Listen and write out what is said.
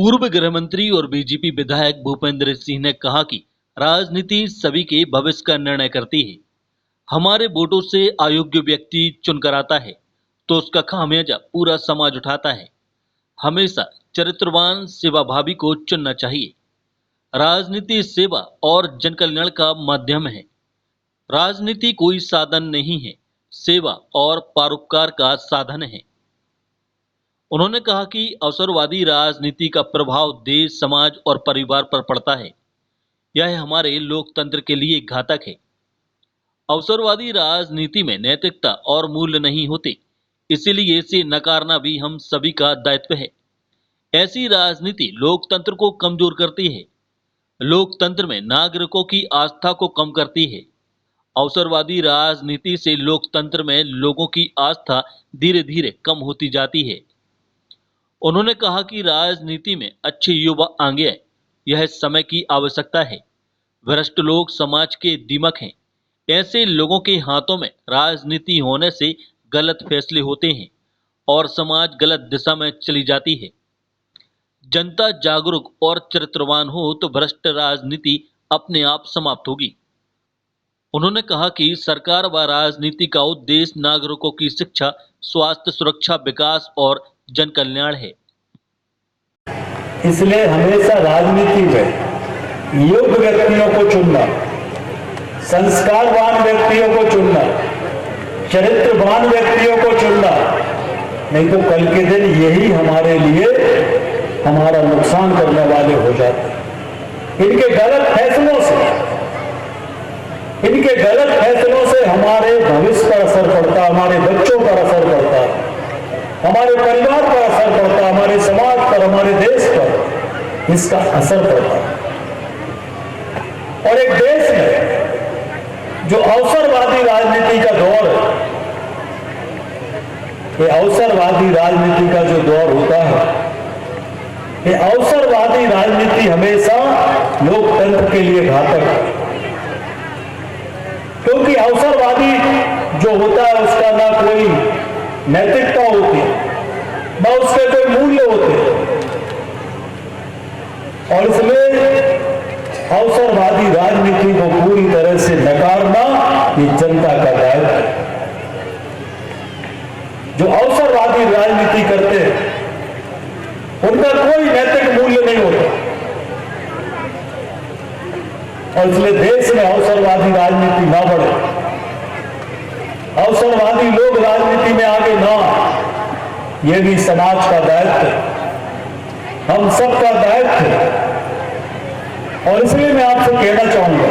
पूर्व गृह मंत्री और बीजेपी विधायक भूपेंद्र सिंह ने कहा कि राजनीति सभी के भविष्य का निर्णय करती है। हमारे वोटों से अयोग्य व्यक्ति चुनकर आता है तो उसका खामियाजा पूरा समाज उठाता है। हमेशा चरित्रवान सेवाभावी को चुनना चाहिए। राजनीति सेवा और जनकल्याण का माध्यम है। राजनीति कोई साधन नहीं है, सेवा और परोपकार का साधन है। उन्होंने कहा कि अवसरवादी राजनीति का प्रभाव देश, समाज और परिवार पर पड़ता है। यह हमारे लोकतंत्र के लिए घातक है। अवसरवादी राजनीति में नैतिकता और मूल्य नहीं होते, इसीलिए इसे नकारना भी हम सभी का दायित्व है। ऐसी राजनीति लोकतंत्र को कमजोर करती है, लोकतंत्र में नागरिकों की आस्था को कम करती है। अवसरवादी राजनीति से लोकतंत्र में लोगों की आस्था धीरे धीरे कम होती जाती है। उन्होंने कहा कि राजनीति में अच्छे युवा आगे आए, यह समय की आवश्यकता है। भ्रष्ट लोग समाज के दीमक हैं। ऐसे लोगों के हाथों में राजनीति होने से गलत फैसले होते हैं और समाज गलत दिशा में चली जाती है। जनता जागरूक और चरित्रवान हो तो भ्रष्ट राजनीति अपने आप समाप्त होगी। उन्होंने कहा कि सरकार व राजनीति का उद्देश्य नागरिकों की शिक्षा, स्वास्थ्य, सुरक्षा, विकास और जन कल्याण है। इसलिए हमेशा राजनीति में योग्य व्यक्तियों को चुनना, संस्कारवान व्यक्तियों को चुनना, चरित्रवान व्यक्तियों को चुनना, नहीं तो कल के दिन यही हमारे लिए हमारा नुकसान करने वाले हो जाते हैं। इनके गलत फैसलों से हमारे भविष्य पर असर पड़ता है, हमारे बच्चों पर असर पड़ता है, हमारे परिवार पर असर पड़ता है, हमारे समाज पर, हमारे देश पर इसका असर पड़ता है। और एक देश में जो अवसरवादी राजनीति का दौर है, ये अवसरवादी राजनीति का जो दौर होता है, ये अवसरवादी राजनीति हमेशा लोकतंत्र के लिए घातक है। क्योंकि अवसरवादी जो होता है उसका ना कोई नैतिकता होती, ना उसके कोई मूल्य होते, और इसलिए अवसरवादी राजनीति को पूरी तरह से नकारना ये जनता का दायित्व है। जो अवसरवादी राजनीति करते हैं उनका कोई नैतिक मूल्य नहीं होता, और इसलिए देश में अवसरवादी राजनीति ना बढ़े, अवसरवादी लोग राजनीति में आगे ना, ये भी समाज का दायित्व है, हम सबका दायित्व है। और इसलिए मैं आपसे कहना चाहूंगा